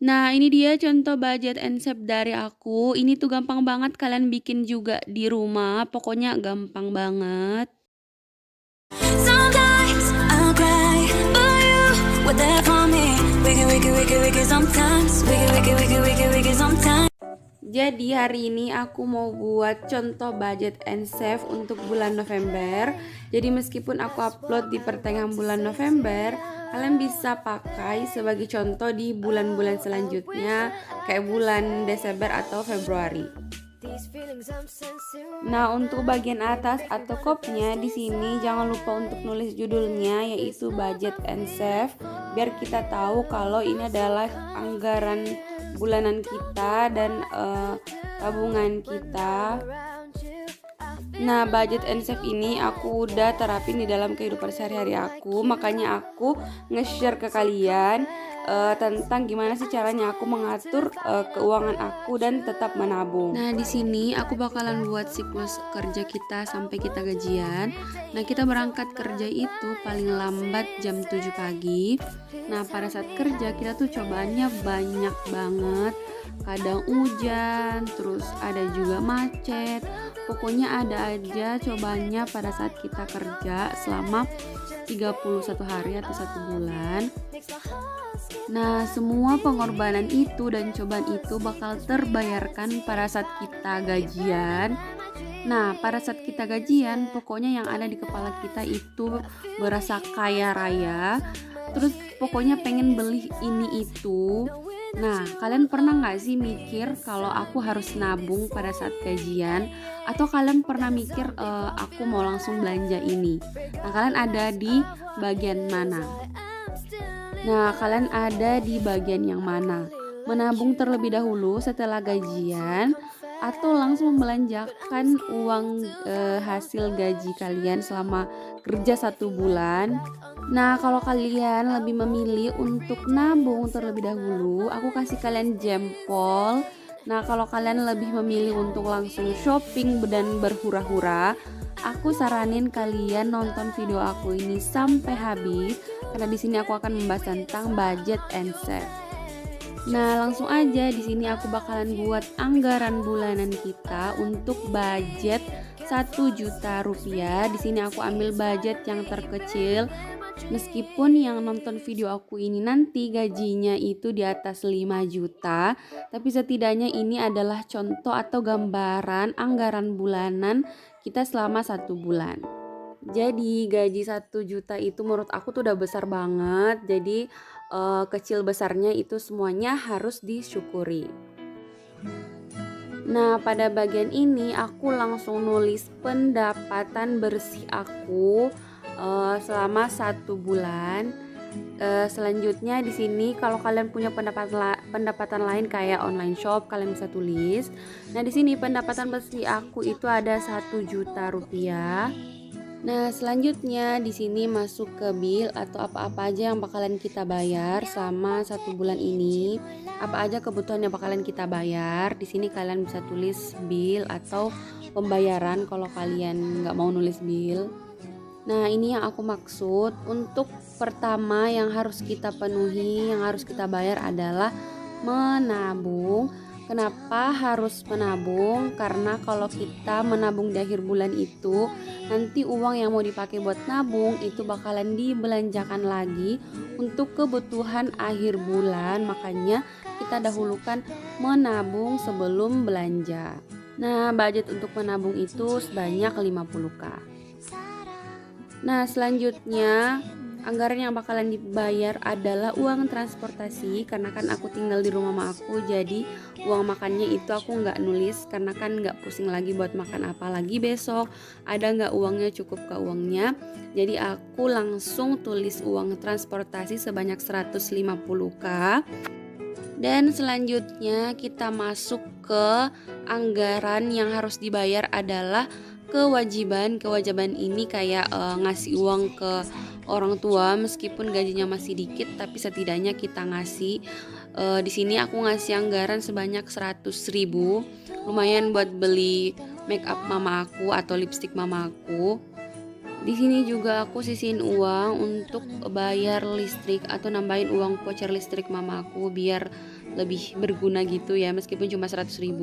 Nah, ini dia contoh budget and save dari aku. Ini tuh gampang banget kalian bikin juga di rumah. Pokoknya gampang banget. Sometimes I'll cry, but you were there for me. Wiki sometimes. Wiki sometimes. Jadi hari ini aku mau buat contoh budget and save untuk bulan November. Jadi meskipun aku upload di pertengahan bulan November, kalian bisa pakai sebagai contoh di bulan-bulan selanjutnya kayak bulan Desember atau Februari. Nah, untuk bagian atas atau kopnya di sini jangan lupa untuk nulis judulnya yaitu budget and save biar kita tahu kalau ini adalah anggaran bulanan kita dan tabungan kita. Nah, budget and save ini aku udah terapin di dalam kehidupan sehari-hari aku, makanya aku nge-share ke kalian tentang gimana sih caranya aku mengatur keuangan aku dan tetap menabung. Nah, di sini aku bakalan buat siklus kerja kita sampai kita gajian. Nah, kita berangkat kerja itu paling lambat jam 7 pagi. Nah, pada saat kerja kita tuh cobaannya banyak banget. Kadang hujan, terus ada juga macet. Pokoknya ada aja cobaannya pada saat kita kerja selama 31 hari atau 1 bulan. Nah, semua pengorbanan itu dan cobaan itu bakal terbayarkan pada saat kita gajian. Nah, pada saat kita gajian, pokoknya yang ada di kepala kita itu berasa kaya raya. Terus pokoknya pengen beli ini itu. Nah, kalian pernah gak sih mikir kalau aku harus nabung pada saat gajian? Atau kalian pernah mikir aku mau langsung belanja ini? Nah, kalian ada di bagian mana? Nah, kalian ada di bagian yang mana? Menabung terlebih dahulu setelah gajian atau langsung membelanjakan uang hasil gaji kalian selama kerja 1 bulan? Nah, kalau kalian lebih memilih untuk nabung terlebih dahulu, aku kasih kalian jempol. Nah, kalau kalian lebih memilih untuk langsung shopping dan berhura-hura, aku saranin kalian nonton video aku ini sampai habis karena di sini aku akan membahas tentang budget and save. Nah, langsung aja di sini aku bakalan buat anggaran bulanan kita untuk budget 1 juta rupiah. Di sini aku ambil budget yang terkecil. Meskipun yang nonton video aku ini nanti gajinya itu di atas 5 juta, tapi setidaknya ini adalah contoh atau gambaran anggaran bulanan kita selama 1 bulan. Jadi gaji 1 juta itu menurut aku tuh udah besar banget. Jadi kecil besarnya itu semuanya harus disyukuri. Nah, pada bagian ini aku langsung nulis pendapatan bersih aku selama 1 bulan. Selanjutnya di sini kalau kalian punya pendapatan lain kayak online shop, kalian bisa tulis. Nah, di sini pendapatan bersih aku itu ada 1 juta rupiah. Nah, selanjutnya di sini masuk ke bill atau apa-apa aja yang bakalan kita bayar selama 1 bulan ini. Apa aja kebutuhan yang bakalan kita bayar. Di sini kalian bisa tulis bill atau pembayaran kalau kalian nggak mau nulis bill. Nah, ini yang aku maksud. Untuk pertama yang harus kita penuhi, yang harus kita bayar adalah menabung. Kenapa harus menabung? Karena kalau kita menabung di akhir bulan itu, nanti uang yang mau dipakai buat nabung itu bakalan dibelanjakan lagi untuk kebutuhan akhir bulan. Makanya kita dahulukan menabung sebelum belanja. Nah, budget untuk menabung itu sebanyak 50.000. Nah, selanjutnya anggaran yang bakalan dibayar adalah uang transportasi. Karena kan aku tinggal di rumah mama aku, jadi uang makannya itu aku nggak nulis karena kan nggak pusing lagi buat makan apa lagi besok, ada nggak uangnya, cukup ke uangnya. Jadi aku langsung tulis uang transportasi sebanyak 150.000. Dan selanjutnya kita masuk ke anggaran yang harus dibayar adalah kewajiban ini kayak ngasih uang ke orang tua meskipun gajinya masih dikit, tapi setidaknya kita ngasih. Di sini aku ngasih anggaran sebanyak 100.000, lumayan buat beli make up mama aku atau lipstick mama aku. Di sini juga aku sisihin uang untuk bayar listrik atau nambahin uang voucher listrik mama aku biar lebih berguna gitu ya, meskipun cuma 100.000.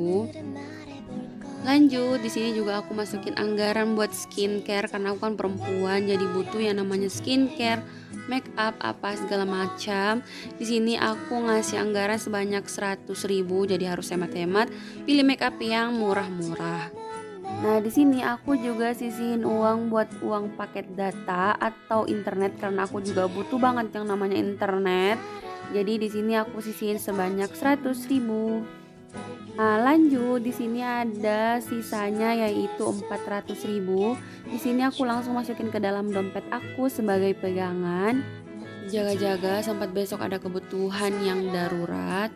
Lanjut, di sini juga aku masukin anggaran buat skincare karena aku kan perempuan, jadi butuh yang namanya skincare, make up, apa segala macam. Di sini aku ngasih anggaran sebanyak 100.000, jadi harus hemat-hemat, pilih make up yang murah-murah. Nah, di sini aku juga sisihin uang buat uang paket data atau internet karena aku juga butuh banget yang namanya internet. Jadi di sini aku sisihin sebanyak 100.000. Nah, lanjut di sini ada sisanya yaitu 400.000. Di sini aku langsung masukin ke dalam dompet aku sebagai pegangan. Jaga-jaga sampai besok ada kebutuhan yang darurat.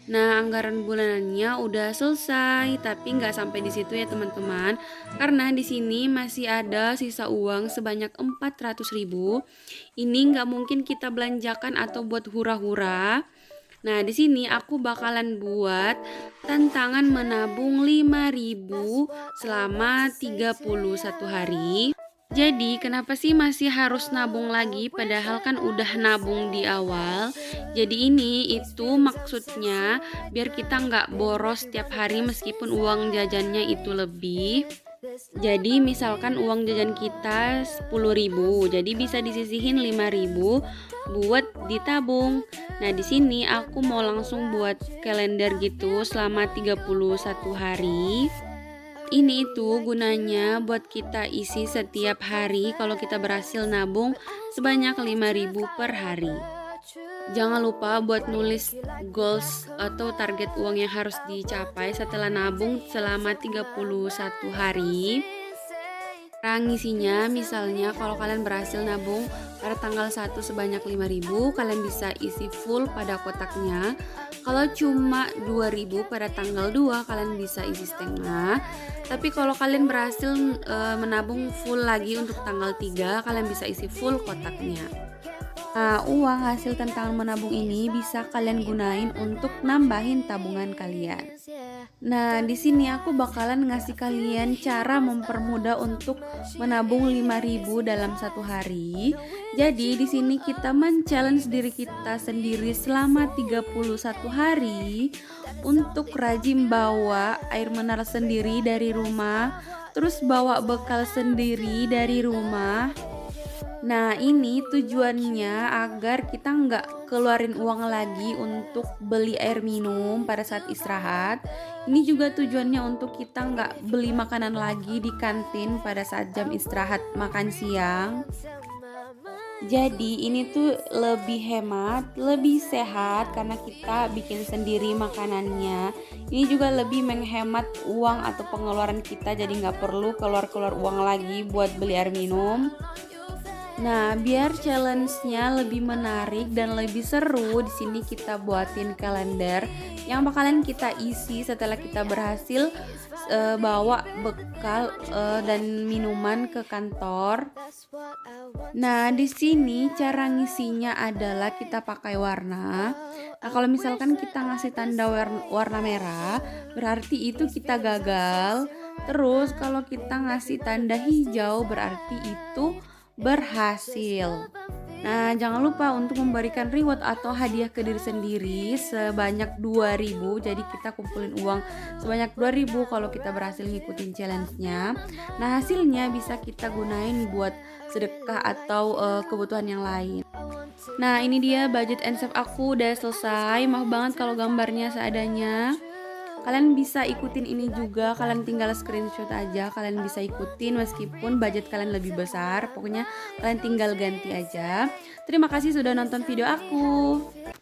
Nah, anggaran bulanannya udah selesai, tapi nggak sampai di situ ya teman-teman. Karena di sini masih ada sisa uang sebanyak 400.000. Ini nggak mungkin kita belanjakan atau buat hura-hura. Nah, di sini aku bakalan buat tantangan menabung 5.000 selama 31 hari. Jadi, kenapa sih masih harus nabung lagi padahal kan udah nabung di awal? Jadi ini itu maksudnya biar kita nggak boros setiap hari meskipun uang jajannya itu lebih. Jadi misalkan uang jajan kita 10.000, jadi bisa disisihin 5.000 buat ditabung. Nah, di sini aku mau langsung buat kalender gitu selama 31 hari. Ini itu gunanya buat kita isi setiap hari kalau kita berhasil nabung sebanyak 5.000 per hari. Jangan lupa buat nulis goals atau target uang yang harus dicapai setelah nabung selama 31 hari. Ngisinya misalnya kalau kalian berhasil nabung pada tanggal 1 sebanyak 5.000, kalian bisa isi full pada kotaknya. Kalau cuma 2.000 pada tanggal 2, kalian bisa isi setengah. Tapi kalau kalian berhasil menabung full lagi untuk tanggal 3, kalian bisa isi full kotaknya. Nah, uang hasil tantangan menabung ini bisa kalian gunain untuk nambahin tabungan kalian. Nah, di sini aku bakalan ngasih kalian cara mempermudah untuk menabung 5.000 dalam satu hari. Jadi di sini kita men-challenge diri kita sendiri selama 31 hari untuk rajin bawa air mineral sendiri dari rumah, terus bawa bekal sendiri dari rumah. Nah, ini tujuannya agar kita nggak keluarin uang lagi untuk beli air minum pada saat istirahat. Ini juga tujuannya untuk kita nggak beli makanan lagi di kantin pada saat jam istirahat makan siang. Jadi ini tuh lebih hemat, lebih sehat karena kita bikin sendiri makanannya. Ini juga lebih menghemat uang atau pengeluaran kita, jadi nggak perlu keluar-keluar uang lagi buat beli air minum. Nah, biar challenge-nya lebih menarik dan lebih seru, di sini kita buatin kalender yang bakalan kita isi setelah kita berhasil bawa bekal dan minuman ke kantor. Nah, di sini cara ngisinya adalah kita pakai warna. Nah, kalau misalkan kita ngasih tanda warna merah, berarti itu kita gagal. Terus kalau kita ngasih tanda hijau, berarti itu berhasil. Nah, jangan lupa untuk memberikan reward atau hadiah ke diri sendiri sebanyak 2.000. Jadi kita kumpulin uang sebanyak 2.000 kalau kita berhasil ngikutin challenge-nya. Nah, hasilnya bisa kita gunain buat sedekah atau kebutuhan yang lain. Nah, ini dia budget and save aku udah selesai. Maaf banget kalau gambarnya seadanya. Kalian bisa ikutin ini juga, kalian tinggal screenshot aja, kalian bisa ikutin meskipun budget kalian lebih besar. Pokoknya kalian tinggal ganti aja. Terima kasih sudah nonton video aku.